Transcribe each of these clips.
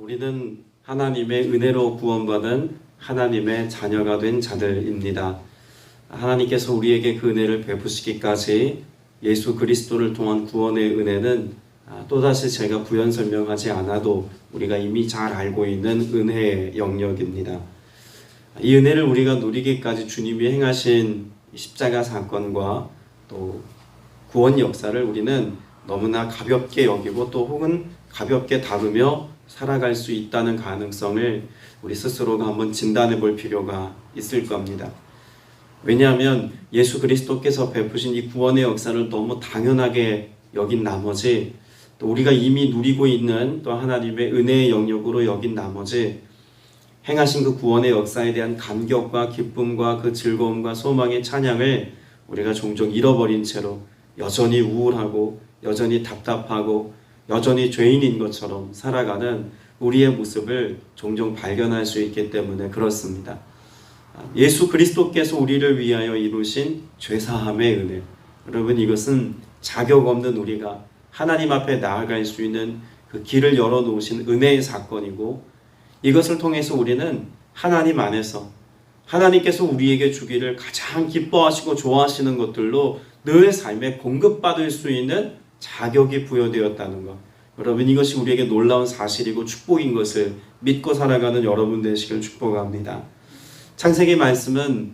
우리는 하나님의 은혜로 구원받은 하나님의 자녀가 된 자들입니다. 하나님께서 우리에게 그 은혜를 베푸시기까지 예수 그리스도를 통한 구원의 은혜는 또다시 제가 부연 설명하지 않아도 우리가 이미 잘 알고 있는 은혜의 영역입니다. 이 은혜를 우리가 누리기까지 주님이 행하신 십자가 사건과 또 구원 역사를 우리는 너무나 가볍게 여기고 또 혹은 가볍게 다루며 살아갈 수 있다는 가능성을 우리 스스로가 한번 진단해 볼 필요가 있을 겁니다. 왜냐하면 예수 그리스도께서 베푸신 이 구원의 역사를 너무 당연하게 여긴 나머지 또 우리가 이미 누리고 있는 또 하나님의 은혜의 영역으로 여긴 나머지 행하신 그 구원의 역사에 대한 감격과 기쁨과 그 즐거움과 소망의 찬양을 우리가 종종 잃어버린 채로 여전히 우울하고 여전히 답답하고 여전히 죄인인 것처럼 살아가는 우리의 모습을 종종 발견할 수 있기 때문에 그렇습니다. 예수 그리스도께서 우리를 위하여 이루신 죄사함의 은혜, 여러분 이것은 자격 없는 우리가 하나님 앞에 나아갈 수 있는 그 길을 열어놓으신 은혜의 사건이고, 이것을 통해서 우리는 하나님 안에서 하나님께서 우리에게 주기를 가장 기뻐하시고 좋아하시는 것들로 늘 삶에 공급받을 수 있는 자격이 부여되었다는 것, 여러분 이것이 우리에게 놀라운 사실이고 축복인 것을 믿고 살아가는 여러분 되시길 축복합니다. 창세기 말씀은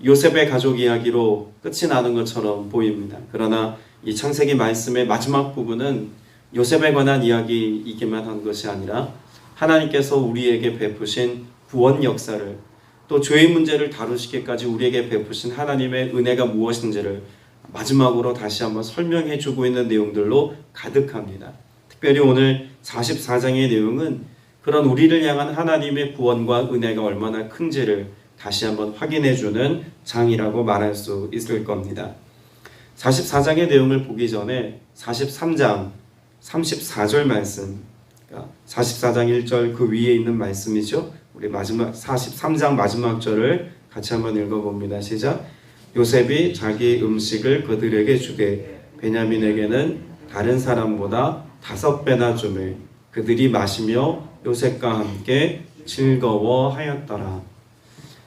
요셉의 가족 이야기로 끝이 나는 것처럼 보입니다. 그러나 이 창세기 말씀의 마지막 부분은 요셉에 관한 이야기이기만 한 것이 아니라 하나님께서 우리에게 베푸신 구원 역사를, 또 죄의 문제를 다루시기까지 우리에게 베푸신 하나님의 은혜가 무엇인지를 마지막으로 다시 한번 설명해 주고 있는 내용들로 가득합니다. 특별히 오늘 44장의 내용은 그런 우리를 향한 하나님의 구원과 은혜가 얼마나 큰지를 다시 한번 확인해 주는 장이라고 말할 수 있을 겁니다. 44장의 내용을 보기 전에 43장 34절 말씀, 44장 1절 그 위에 있는 말씀이죠. 우리 마지막 43장 마지막 절을 같이 한번 읽어봅니다. 시작. 요셉이 자기 음식을 그들에게 주되 베냐민에게는 다른 사람보다 5배나 주매 그들이 마시며 요셉과 함께 즐거워하였더라.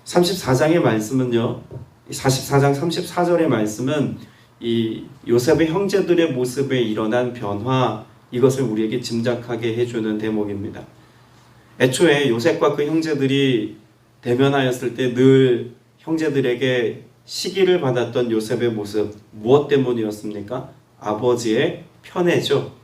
34장의 말씀은요, 44장 34절의 말씀은 이 요셉의 형제들의 모습에 일어난 변화, 이것을 우리에게 짐작하게 해주는 대목입니다. 애초에 요셉과 그 형제들이 대면하였을 때 늘 형제들에게 시기를 받았던 요셉의 모습, 무엇 때문이었습니까? 아버지의 편애죠.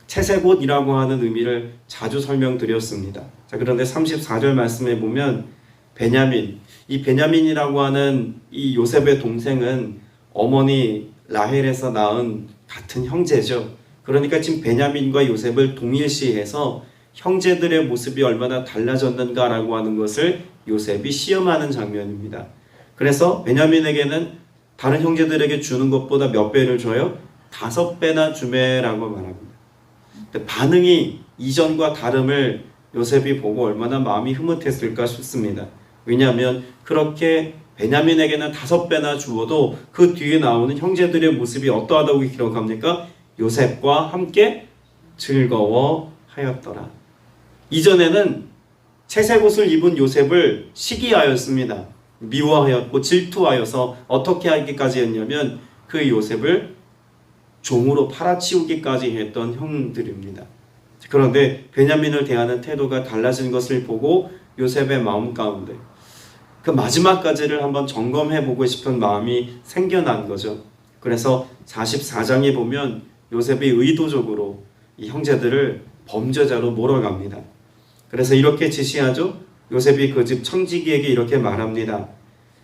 채색옷이라고 하는 의미를 자주 설명드렸습니다. 자, 그런데 34절 말씀에 보면 베냐민, 이 베냐민이라고 하는 이 요셉의 동생은 어머니 라헬에서 낳은 같은 형제죠. 그러니까 지금 베냐민과 요셉을 동일시해서 형제들의 모습이 얼마나 달라졌는가라고 하는 것을 요셉이 시험하는 장면입니다. 그래서 베냐민에게는 다른 형제들에게 주는 것보다 몇 배를 줘요? 5배나 주매라고 말합니다. 반응이 이전과 다름을 요셉이 보고 얼마나 마음이 흐뭇했을까 싶습니다. 왜냐하면 그렇게 베냐민에게는 5배나 주어도 그 뒤에 나오는 형제들의 모습이 어떠하다고 기록합니까? 요셉과 함께 즐거워하였더라. 이전에는 채색옷을 입은 요셉을 시기하였습니다. 미워하였고 질투하여서 어떻게 하기까지 했냐면 그 요셉을 종으로 팔아치우기까지 했던 형들입니다. 그런데 베냐민을 대하는 태도가 달라진 것을 보고 요셉의 마음 가운데 그 마지막까지를 한번 점검해보고 싶은 마음이 생겨난 거죠. 그래서 44장에 보면 요셉이 의도적으로 이 형제들을 범죄자로 몰아갑니다. 그래서 이렇게 지시하죠. 요셉이 그 집 청지기에게 이렇게 말합니다.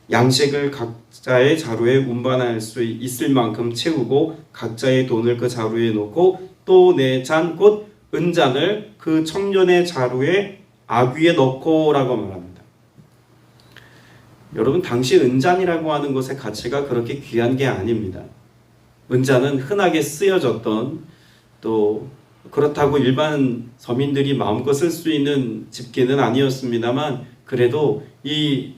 양식을 각자의 자루에 운반할 수 있을 만큼 채우고 각자의 돈을 그 자루에 놓고 또 내 잔 곧 은잔을 그 청년의 자루에 아귀에 넣고 라고 말합니다. 여러분, 당시 은잔이라고 하는 것의 가치가 그렇게 귀한 게 아닙니다. 은잔은 흔하게 쓰여졌던, 또 그렇다고 일반 서민들이 마음껏 쓸 수 있는 집기는 아니었습니다만, 그래도 이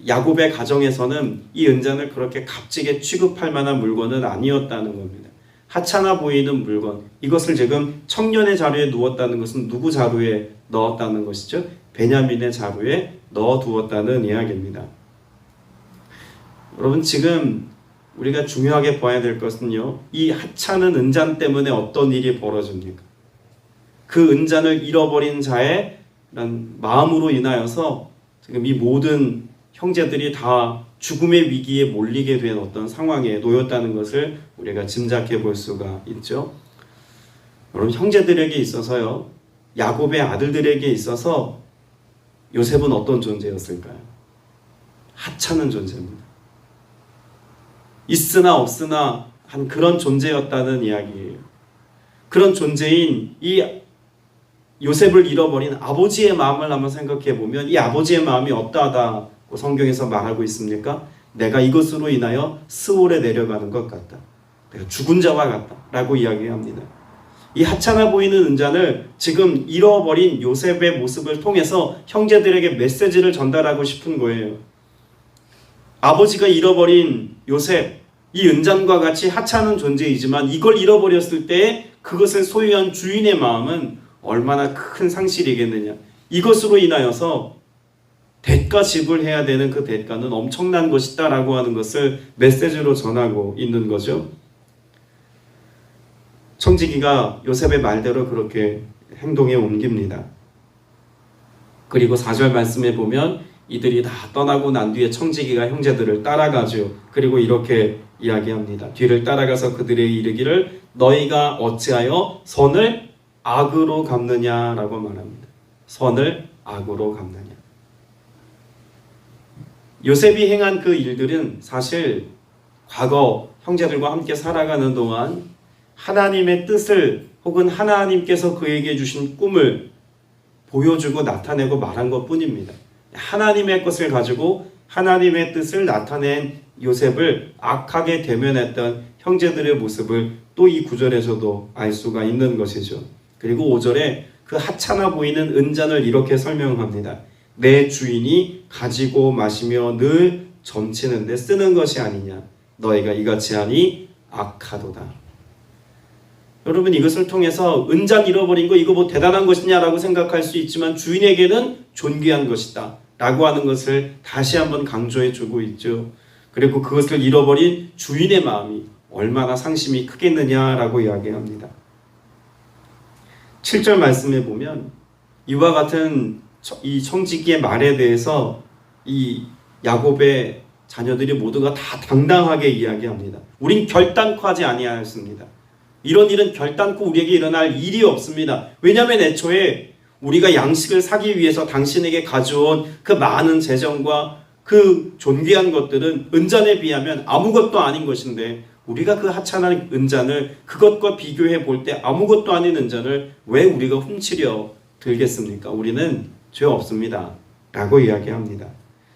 야곱의 가정에서는 이 은잔을 그렇게 값지게 취급할 만한 물건은 아니었다는 겁니다. 하찮아 보이는 물건, 이것을 지금 청년의 자루에 누웠다는 것은 누구 자루에 넣었다는 것이죠? 베냐민의 자루에 넣어두었다는 이야기입니다. 여러분, 지금 우리가 중요하게 봐야 될 것은요, 이 하찮은 은잔 때문에 어떤 일이 벌어집니까? 그 은잔을 잃어버린 자의 마음으로 인하여서 지금 이 모든 형제들이 다 죽음의 위기에 몰리게 된 어떤 상황에 놓였다는 것을 우리가 짐작해 볼 수가 있죠. 여러분, 형제들에게 있어서요, 야곱의 아들들에게 있어서 요셉은 어떤 존재였을까요? 하찮은 존재입니다. 있으나 없으나 한 그런 존재였다는 이야기예요. 그런 존재인 이 요셉을 잃어버린 아버지의 마음을 한번 생각해 보면 이 아버지의 마음이 어떠하다고 성경에서 말하고 있습니까? 내가 이것으로 인하여 스올에 내려가는 것 같다. 내가 죽은 자와 같다 라고 이야기합니다. 이 하찮아 보이는 은잔을 지금 잃어버린 요셉의 모습을 통해서 형제들에게 메시지를 전달하고 싶은 거예요. 아버지가 잃어버린 요셉, 이 은잔과 같이 하찮은 존재이지만 이걸 잃어버렸을 때 그것을 소유한 주인의 마음은 얼마나 큰 상실이겠느냐. 이것으로 인하여서 대가 지불해야 되는 그 대가는 엄청난 것이다 라고 하는 것을 메시지로 전하고 있는 거죠. 청지기가 요셉의 말대로 그렇게 행동에 옮깁니다. 그리고 4절 말씀에 보면 이들이 다 떠나고 난 뒤에 청지기가 형제들을 따라가죠. 그리고 이렇게 이야기합니다. 뒤를 따라가서 그들에게 이르기를 너희가 어찌하여 선을 악으로 갚느냐라고 말합니다. 선을 악으로 갚느냐. 요셉이 행한 그 일들은 사실 과거 형제들과 함께 살아가는 동안 하나님의 뜻을 혹은 하나님께서 그에게 주신 꿈을 보여주고 나타내고 말한 것 뿐입니다. 하나님의 것을 가지고 하나님의 뜻을 나타낸 요셉을 악하게 대면했던 형제들의 모습을 또 이 구절에서도 알 수가 있는 것이죠. 그리고 5절에 그 하찮아 보이는 은잔을 이렇게 설명합니다. 내 주인이 가지고 마시며 늘 점치는데 쓰는 것이 아니냐. 너희가 이같이 하니 악하도다. 여러분, 이것을 통해서 은잔 잃어버린 거 이거 뭐 대단한 것이냐라고 생각할 수 있지만 주인에게는 존귀한 것이다 라고 하는 것을 다시 한번 강조해 주고 있죠. 그리고 그것을 잃어버린 주인의 마음이 얼마나 상심이 크겠느냐라고 이야기합니다. 7절 말씀에 보면 이와 같은 이 청지기의 말에 대해서 이 야곱의 자녀들이 모두가 다 당당하게 이야기합니다. 우린 결단코 하지 아니하였습니다. 이런 일은 결단코 우리에게 일어날 일이 없습니다. 왜냐하면 애초에 우리가 양식을 사기 위해서 당신에게 가져온 그 많은 재정과 그 존귀한 것들은 은잔에 비하면 아무것도 아닌 것인데 우리가 그 하찮은 은잔을 그것과 비교해 볼 때 아무것도 아닌 은잔을 왜 우리가 훔치려 들겠습니까? 우리는 죄 없습니다 라고 이야기합니다.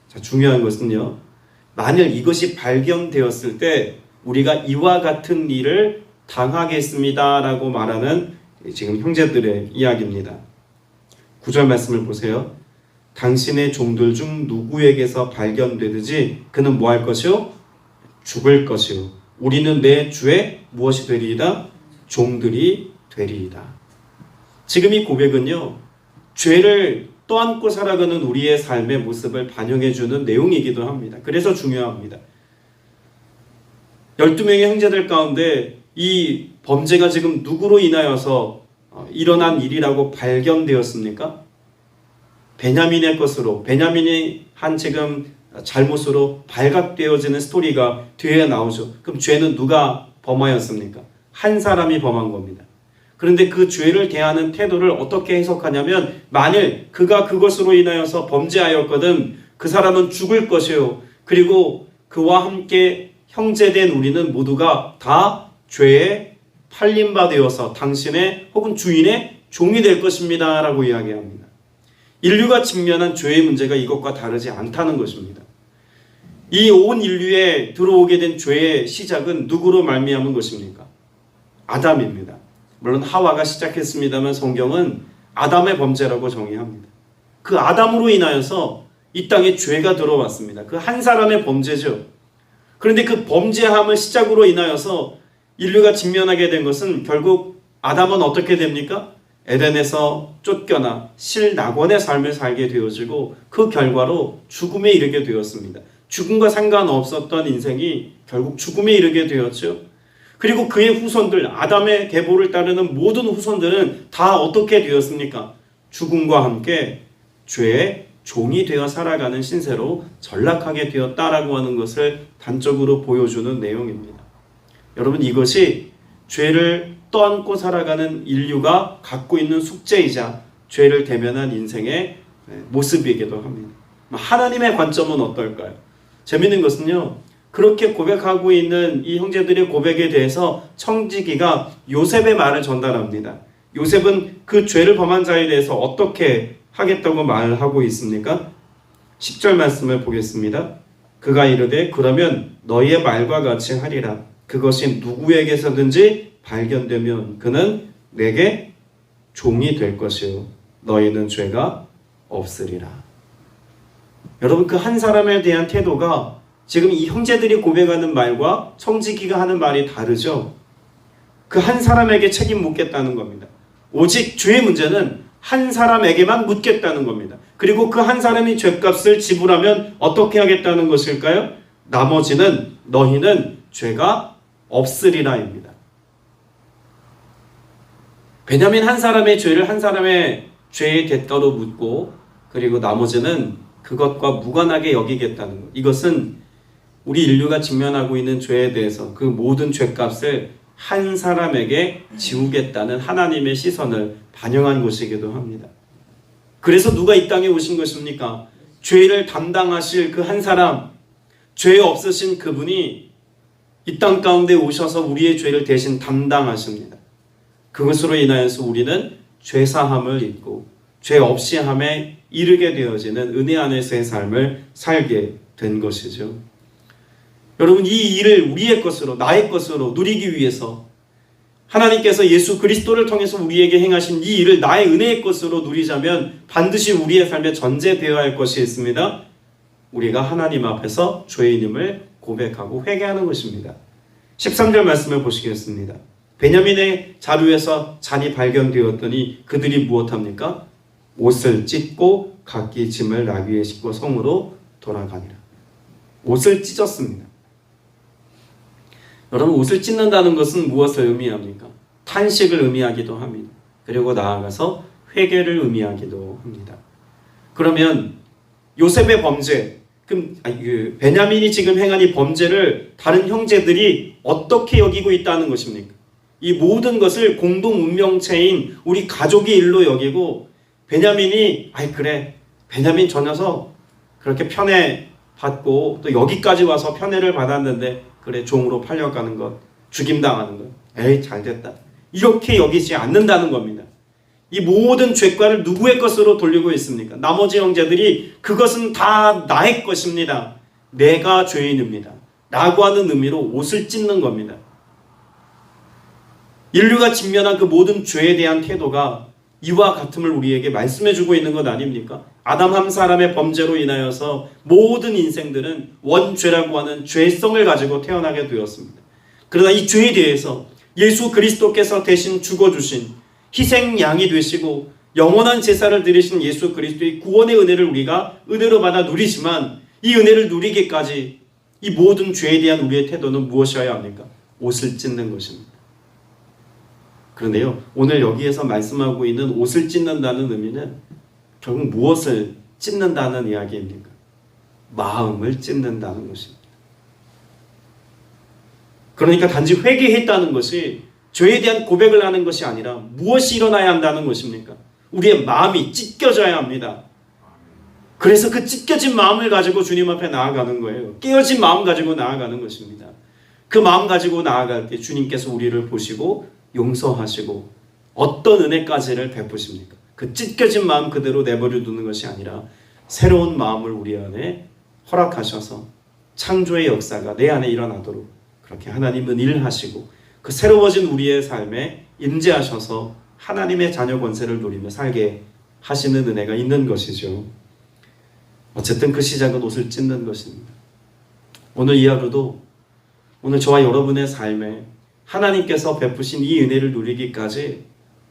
자, 중요한 것은요, 만일 이것이 발견되었을 때 우리가 이와 같은 일을 당하겠습니다 라고 말하는 지금 형제들의 이야기입니다. 9절 말씀을 보세요. 당신의 종들 중 누구에게서 발견되든지 그는 뭐 할 것이요? 죽을 것이요. 우리는 내 주의 무엇이 되리이다? 종들이 되리이다. 지금 이 고백은요, 죄를 떠안고 살아가는 우리의 삶의 모습을 반영해주는 내용이기도 합니다. 그래서 중요합니다. 12명의 형제들 가운데 이 범죄가 지금 누구로 인하여서 일어난 일이라고 발견되었습니까? 베냐민의 것으로, 베냐민이 한 지금 잘못으로 발각되어지는 스토리가 뒤에 나오죠. 그럼 죄는 누가 범하였습니까? 한 사람이 범한 겁니다. 그런데 그 죄를 대하는 태도를 어떻게 해석하냐면, 만일 그가 그것으로 인하여서 범죄하였거든 그 사람은 죽을 것이요. 그리고 그와 함께 형제된 우리는 모두가 다 죄에 팔린 바 되어서 당신의 혹은 주인의 종이 될 것입니다 라고 이야기합니다. 인류가 직면한 죄의 문제가 이것과 다르지 않다는 것입니다. 이 온 인류에 들어오게 된 죄의 시작은 누구로 말미암은 것입니까? 아담입니다. 물론 하와가 시작했습니다만 성경은 아담의 범죄라고 정의합니다. 그 아담으로 인하여서 이 땅에 죄가 들어왔습니다. 그 한 사람의 범죄죠. 그런데 그 범죄함을 시작으로 인하여서 인류가 직면하게 된 것은 결국 아담은 어떻게 됩니까? 에덴에서 쫓겨나 실낙원의 삶을 살게 되어지고 그 결과로 죽음에 이르게 되었습니다. 죽음과 상관없었던 인생이 결국 죽음에 이르게 되었죠. 그리고 그의 후손들, 아담의 계보를 따르는 모든 후손들은 다 어떻게 되었습니까? 죽음과 함께 죄의 종이 되어 살아가는 신세로 전락하게 되었다라고 하는 것을 단적으로 보여주는 내용입니다. 여러분, 이것이 죄를 떠안고 살아가는 인류가 갖고 있는 숙제이자 죄를 대면한 인생의 모습이기도 합니다. 하나님의 관점은 어떨까요? 재밌는 것은요, 그렇게 고백하고 있는 이 형제들의 고백에 대해서 청지기가 요셉의 말을 전달합니다. 요셉은 그 죄를 범한 자에 대해서 어떻게 하겠다고 말하고 있습니까? 10절 말씀을 보겠습니다. 그가 이르되 그러면 너희의 말과 같이 하리라. 그것이 누구에게서든지 발견되면 그는 내게 종이 될 것이요 너희는 죄가 없으리라. 여러분, 그 한 사람에 대한 태도가 지금 이 형제들이 고백하는 말과 청지기가 하는 말이 다르죠. 그 한 사람에게 책임 묻겠다는 겁니다. 오직 죄의 문제는 한 사람에게만 묻겠다는 겁니다. 그리고 그 한 사람이 죄값을 지불하면 어떻게 하겠다는 것일까요? 나머지는 너희는 죄가 없으리라입니다. 베냐민 한 사람의 죄를 한 사람의 죄의 대가로 묻고 그리고 나머지는 그것과 무관하게 여기겠다는 것. 이것은 우리 인류가 직면하고 있는 죄에 대해서 그 모든 죄값을 한 사람에게 지우겠다는 하나님의 시선을 반영한 것이기도 합니다. 그래서 누가 이 땅에 오신 것입니까? 죄를 담당하실 그 한 사람, 죄 없으신 그분이 이 땅 가운데 오셔서 우리의 죄를 대신 담당하십니다. 그것으로 인하여서 우리는 죄사함을 입고 죄 없이 함에 이르게 되어지는 은혜 안에서의 삶을 살게 된 것이죠. 여러분, 이 일을 우리의 것으로, 나의 것으로 누리기 위해서 하나님께서 예수 그리스도를 통해서 우리에게 행하신 이 일을 나의 은혜의 것으로 누리자면 반드시 우리의 삶에 전제되어야 할 것이 있습니다. 우리가 하나님 앞에서 죄인임을 고백하고 회개하는 것입니다. 13절 말씀을 보시겠습니다. 베냐민의 자루에서 잔이 발견되었더니 그들이 무엇합니까? 옷을 찢고 각기 짐을 나귀에 싣고 성으로 돌아가니라. 옷을 찢었습니다. 여러분, 옷을 찢는다는 것은 무엇을 의미합니까? 탄식을 의미하기도 합니다. 그리고 나아가서 회개를 의미하기도 합니다. 그러면 요셉의 범죄, 베냐민이 지금 행한 이 범죄를 다른 형제들이 어떻게 여기고 있다는 것입니까? 이 모든 것을 공동 운명체인 우리 가족의 일로 여기고 베냐민이 그래, 베냐민 저 녀석 그렇게 편애 받고 또 여기까지 와서 편애를 받았는데 그래, 종으로 팔려가는 것, 죽임당하는 것, 에이 잘됐다, 이렇게 여기지 않는다는 겁니다. 이 모든 죄과를 누구의 것으로 돌리고 있습니까? 나머지 형제들이 그것은 다 나의 것입니다, 내가 죄인입니다 라고 하는 의미로 옷을 찢는 겁니다. 인류가 직면한 그 모든 죄에 대한 태도가 이와 같음을 우리에게 말씀해주고 있는 것 아닙니까? 아담 한 사람의 범죄로 인하여서 모든 인생들은 원죄라고 하는 죄성을 가지고 태어나게 되었습니다. 그러나 이 죄에 대해서 예수 그리스도께서 대신 죽어주신 희생양이 되시고 영원한 제사를 드리신 예수 그리스도의 구원의 은혜를 우리가 은혜로 받아 누리지만 이 은혜를 누리기까지 이 모든 죄에 대한 우리의 태도는 무엇이어야 합니까? 옷을 찢는 것입니다. 그런데요, 오늘 여기에서 말씀하고 있는 옷을 찢는다는 의미는 결국 무엇을 찢는다는 이야기입니까? 마음을 찢는다는 것입니다. 그러니까 단지 회개했다는 것이 죄에 대한 고백을 하는 것이 아니라 무엇이 일어나야 한다는 것입니까? 우리의 마음이 찢겨져야 합니다. 그래서 그 찢겨진 마음을 가지고 주님 앞에 나아가는 거예요. 깨어진 마음 가지고 나아가는 것입니다. 그 마음 가지고 나아갈 때 주님께서 우리를 보시고 용서하시고 어떤 은혜까지를 베푸십니까? 그 찢겨진 마음 그대로 내버려 두는 것이 아니라 새로운 마음을 우리 안에 허락하셔서 창조의 역사가 내 안에 일어나도록 그렇게 하나님은 일하시고 그 새로워진 우리의 삶에 임재하셔서 하나님의 자녀 권세를 누리며 살게 하시는 은혜가 있는 것이죠. 어쨌든 그 시작은 옷을 찢는 것입니다. 오늘 이 하루도 오늘 저와 여러분의 삶에 하나님께서 베푸신 이 은혜를 누리기까지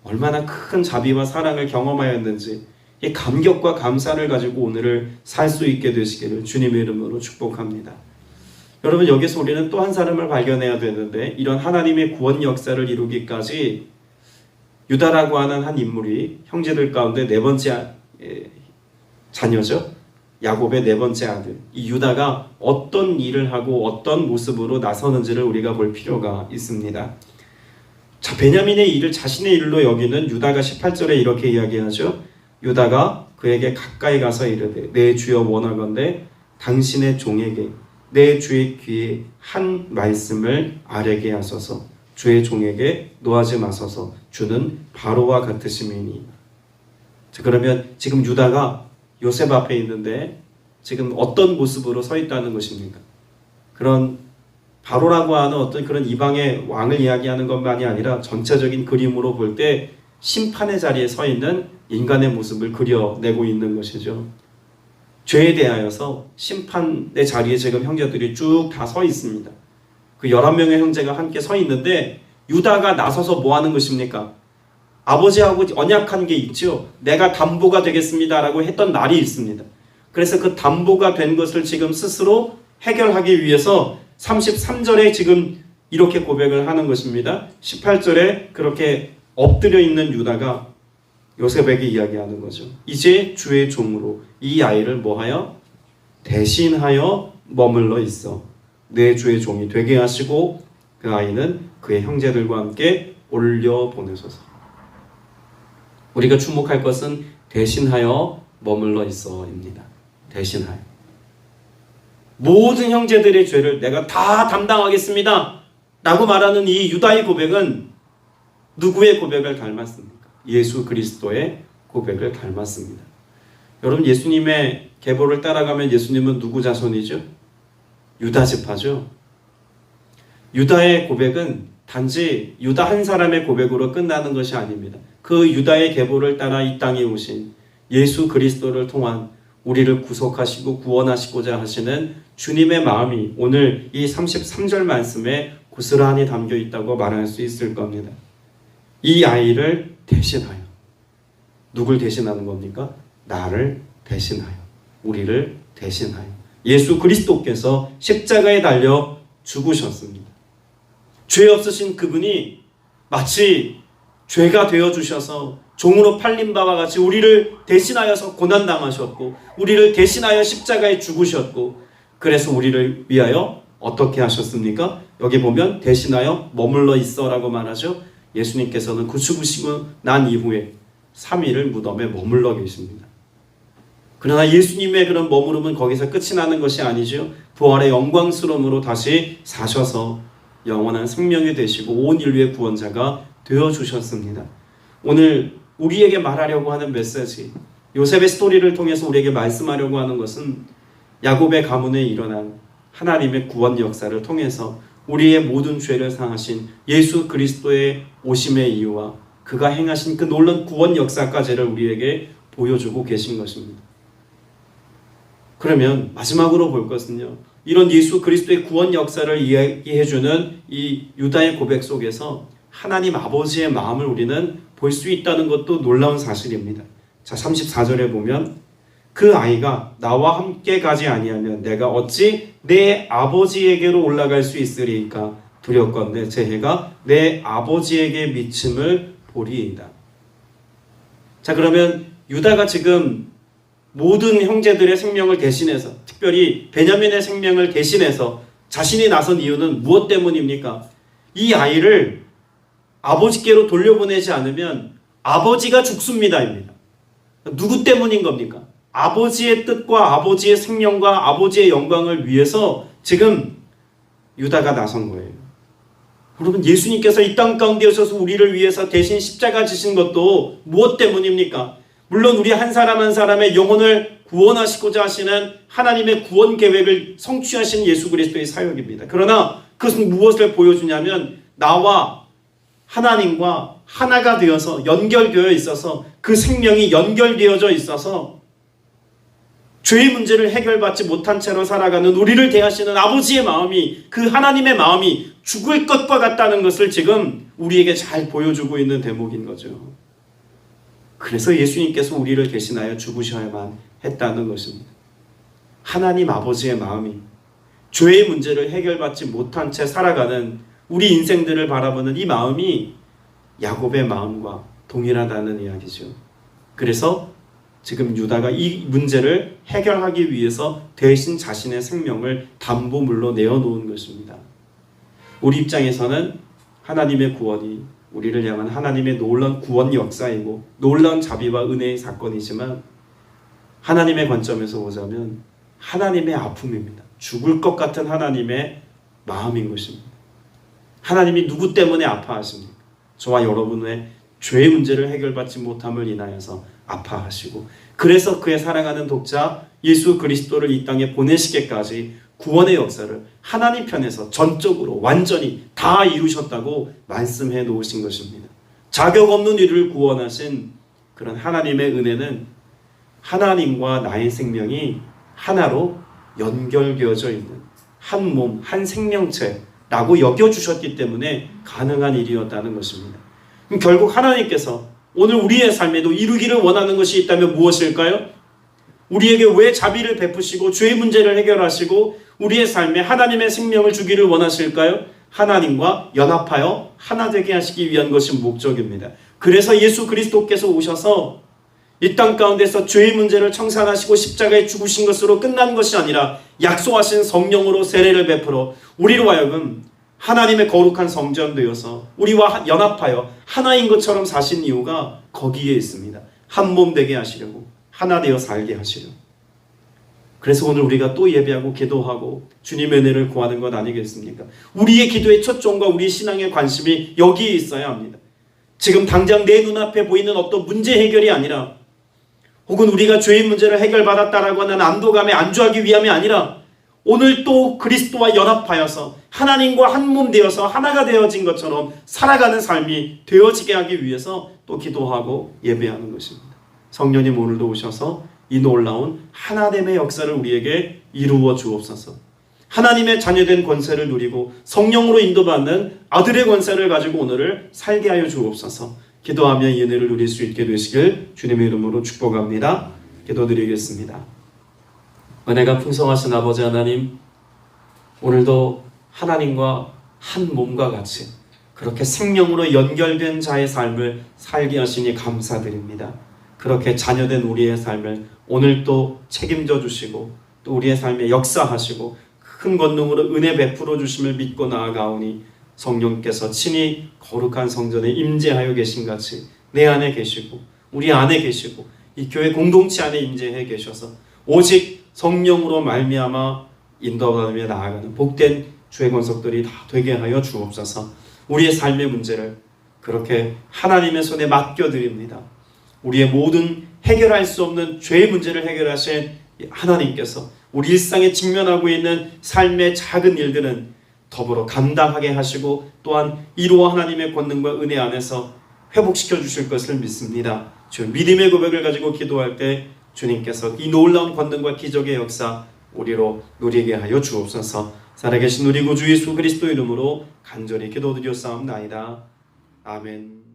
얼마나 큰 자비와 사랑을 경험하였는지 이 감격과 감사를 가지고 오늘을 살 수 있게 되시기를 주님의 이름으로 축복합니다. 여러분, 여기서 우리는 또 한 사람을 발견해야 되는데, 이런 하나님의 구원 역사를 이루기까지 유다라고 하는 한 인물이 형제들 가운데 네 번째 자녀죠. 야곱의 네 번째 아들, 이 유다가 어떤 일을 하고 어떤 모습으로 나서는지를 우리가 볼 필요가 있습니다. 자, 베냐민의 일을 자신의 일로 여기는 유다가 18절에 이렇게 이야기하죠. 유다가 그에게 가까이 가서 이르되 내 주여 원하건대 당신의 종에게 내 주의 귀에 한 말씀을 아뢰게 하소서. 주의 종에게 노하지 마소서. 주는 바로와 같으심이니. 자, 그러면 지금 유다가 요셉 앞에 있는데 지금 어떤 모습으로 서 있다는 것입니까? 그런 바로라고 하는 어떤 그런 이방의 왕을 이야기하는 것만이 아니라 전체적인 그림으로 볼 때 심판의 자리에 서 있는 인간의 모습을 그려내고 있는 것이죠. 죄에 대하여서 심판의 자리에 지금 형제들이 쭉 다 서 있습니다. 그 11명의 형제가 함께 서 있는데 유다가 나서서 뭐 하는 것입니까? 아버지하고 언약한 게 있죠. 내가 담보가 되겠습니다라고 했던 날이 있습니다. 그래서 그 담보가 된 것을 지금 스스로 해결하기 위해서 33절에 지금 이렇게 고백을 하는 것입니다. 18절에 그렇게 엎드려 있는 유다가 요셉에게 이야기하는 거죠. 이제 주의 종으로 이 아이를 뭐하여? 대신하여 머물러 있어. 내 주의 종이 되게 하시고 그 아이는 그의 형제들과 함께 올려보내소서. 우리가 주목할 것은 대신하여 머물러 있어입니다. 대신하여. 모든 형제들의 죄를 내가 다 담당하겠습니다 라고 말하는 이 유다의 고백은 누구의 고백을 닮았습니까? 예수 그리스도의 고백을 닮았습니다. 여러분, 예수님의 계보를 따라가면 예수님은 누구 자손이죠? 유다 지파죠. 유다의 고백은 단지 유다 한 사람의 고백으로 끝나는 것이 아닙니다. 그 유다의 계보를 따라 이 땅에 오신 예수 그리스도를 통한 우리를 구속하시고 구원하시고자 하시는 주님의 마음이 오늘 이 33절 말씀에 고스란히 담겨 있다고 말할 수 있을 겁니다. 이 아이를 대신하여. 누굴 대신하는 겁니까? 나를 대신하여. 우리를 대신하여. 예수 그리스도께서 십자가에 달려 죽으셨습니다. 죄 없으신 그분이 마치 죄가 되어주셔서 종으로 팔린 바와 같이 우리를 대신하여서 고난당하셨고 우리를 대신하여 십자가에 죽으셨고 그래서 우리를 위하여 어떻게 하셨습니까? 여기 보면 대신하여 머물러 있어라고 말하죠. 예수님께서는 그 죽으시고 난 이후에 3일을 무덤에 머물러 계십니다. 그러나 예수님의 그런 머무름은 거기서 끝이 나는 것이 아니죠. 부활의 영광스러움으로 다시 사셔서 영원한 생명이 되시고 온 인류의 구원자가 되어주셨습니다. 오늘 우리에게 말하려고 하는 메시지, 요셉의 스토리를 통해서 우리에게 말씀하려고 하는 것은 야곱의 가문에 일어난 하나님의 구원 역사를 통해서 우리의 모든 죄를 상하신 예수 그리스도의 오심의 이유와 그가 행하신 그 놀라운 구원 역사까지를 우리에게 보여주고 계신 것입니다. 그러면 마지막으로 볼 것은요, 이런 예수 그리스도의 구원 역사를 이야기해주는 이 유다의 고백 속에서 하나님 아버지의 마음을 우리는 볼 수 있다는 것도 놀라운 사실입니다. 자, 34절에 보면 그 아이가 나와 함께 가지 아니하면 내가 어찌 내 아버지에게로 올라갈 수 있으리까? 두렵건대 제 해가 내 아버지에게 미침을 보리이다. 자, 그러면 유다가 지금 모든 형제들의 생명을 대신해서, 특별히 베냐민의 생명을 대신해서 자신이 나선 이유는 무엇 때문입니까? 이 아이를 아버지께로 돌려보내지 않으면 아버지가 죽습니다입니다. 누구 때문인 겁니까? 아버지의 뜻과 아버지의 생명과 아버지의 영광을 위해서 지금 유다가 나선 거예요. 여러분, 예수님께서 이 땅 가운데 오셔서 우리를 위해서 대신 십자가 지신 것도 무엇 때문입니까? 물론 우리 한 사람 한 사람의 영혼을 구원하시고자 하시는 하나님의 구원 계획을 성취하신 예수 그리스도의 사역입니다. 그러나 그것은 무엇을 보여주냐면 나와 하나님과 하나가 되어서 연결되어 있어서 그 생명이 연결되어져 있어서 죄의 문제를 해결받지 못한 채로 살아가는 우리를 대하시는 아버지의 마음이, 그 하나님의 마음이 죽을 것과 같다는 것을 지금 우리에게 잘 보여주고 있는 대목인 거죠. 그래서 예수님께서 우리를 대신하여 죽으셔야만 했다는 것입니다. 하나님 아버지의 마음이 죄의 문제를 해결받지 못한 채 살아가는 우리 인생들을 바라보는 이 마음이 야곱의 마음과 동일하다는 이야기죠. 그래서 지금 유다가 이 문제를 해결하기 위해서 대신 자신의 생명을 담보물로 내어놓은 것입니다. 우리 입장에서는 하나님의 구원이 우리를 향한 하나님의 놀라운 구원 역사이고 놀라운 자비와 은혜의 사건이지만, 하나님의 관점에서 보자면 하나님의 아픔입니다. 죽을 것 같은 하나님의 마음인 것입니다. 하나님이 누구 때문에 아파하십니까? 저와 여러분의 죄의 문제를 해결받지 못함을 인하여서 아파하시고, 그래서 그의 사랑하는 독자 예수 그리스도를 이 땅에 보내시기까지 구원의 역사를 하나님 편에서 전적으로 완전히 다 이루셨다고 말씀해 놓으신 것입니다. 자격 없는 우리를 구원하신 그런 하나님의 은혜는 하나님과 나의 생명이 하나로 연결되어져 있는 한 몸, 한 생명체라고 여겨주셨기 때문에 가능한 일이었다는 것입니다. 그럼 결국 하나님께서 오늘 우리의 삶에도 이루기를 원하는 것이 있다면 무엇일까요? 우리에게 왜 자비를 베푸시고 죄의 문제를 해결하시고 우리의 삶에 하나님의 생명을 주기를 원하실까요? 하나님과 연합하여 하나 되게 하시기 위한 것이 목적입니다. 그래서 예수 그리스도께서 오셔서 이 땅 가운데서 죄의 문제를 청산하시고 십자가에 죽으신 것으로 끝난 것이 아니라 약속하신 성령으로 세례를 베풀어 우리로 하여금 하나님의 거룩한 성전 되어서 우리와 연합하여 하나인 것처럼 사신 이유가 거기에 있습니다. 한 몸 되게 하시려고, 하나 되어 살게 하시려고. 그래서 오늘 우리가 또 예배하고 기도하고 주님의 은혜를 구하는 것 아니겠습니까? 우리의 기도의 초점과 우리 신앙의 관심이 여기에 있어야 합니다. 지금 당장 내 눈앞에 보이는 어떤 문제 해결이 아니라, 혹은 우리가 죄의 문제를 해결받았다라고 하는 안도감에 안주하기 위함이 아니라, 오늘 또 그리스도와 연합하여서 하나님과 한 몸 되어서 하나가 되어진 것처럼 살아가는 삶이 되어지게 하기 위해서 또 기도하고 예배하는 것입니다. 성령님 오늘도 오셔서 이 놀라운 하나됨의 역사를 우리에게 이루어 주옵소서. 하나님의 자녀된 권세를 누리고 성령으로 인도받는 아들의 권세를 가지고 오늘을 살게 하여 주옵소서. 기도하며 이 은혜를 누릴 수 있게 되시길 주님의 이름으로 축복합니다. 기도드리겠습니다. 은혜가 풍성하신 아버지 하나님, 오늘도 하나님과 한 몸과 같이 그렇게 생명으로 연결된 자의 삶을 살게 하시니 감사드립니다. 그렇게 자녀된 우리의 삶을 오늘 또 책임져 주시고 또 우리의 삶에 역사하시고 큰 권능으로 은혜 베풀어 주심을 믿고 나아가오니, 성령께서 친히 거룩한 성전에 임재하여 계신 같이 내 안에 계시고 우리 안에 계시고 이 교회 공동체 안에 임재해 계셔서 오직 성령으로 말미암아 인도받으며 나아가는 복된 주의 권속들이 다 되게 하여 주옵소서. 우리의 삶의 문제를 그렇게 하나님의 손에 맡겨드립니다. 우리의 모든 해결할 수 없는 죄의 문제를 해결하신 하나님께서 우리 일상에 직면하고 있는 삶의 작은 일들은 더불어 감당하게 하시고 또한 이루어 하나님의 권능과 은혜 안에서 회복시켜 주실 것을 믿습니다. 주 믿음의 고백을 가지고 기도할 때 주님께서 이 놀라운 권능과 기적의 역사 우리로 누리게 하여 주옵소서. 살아계신 우리 구주 예수 그리스도 이름으로 간절히 기도드렸사옵나이다. 아멘.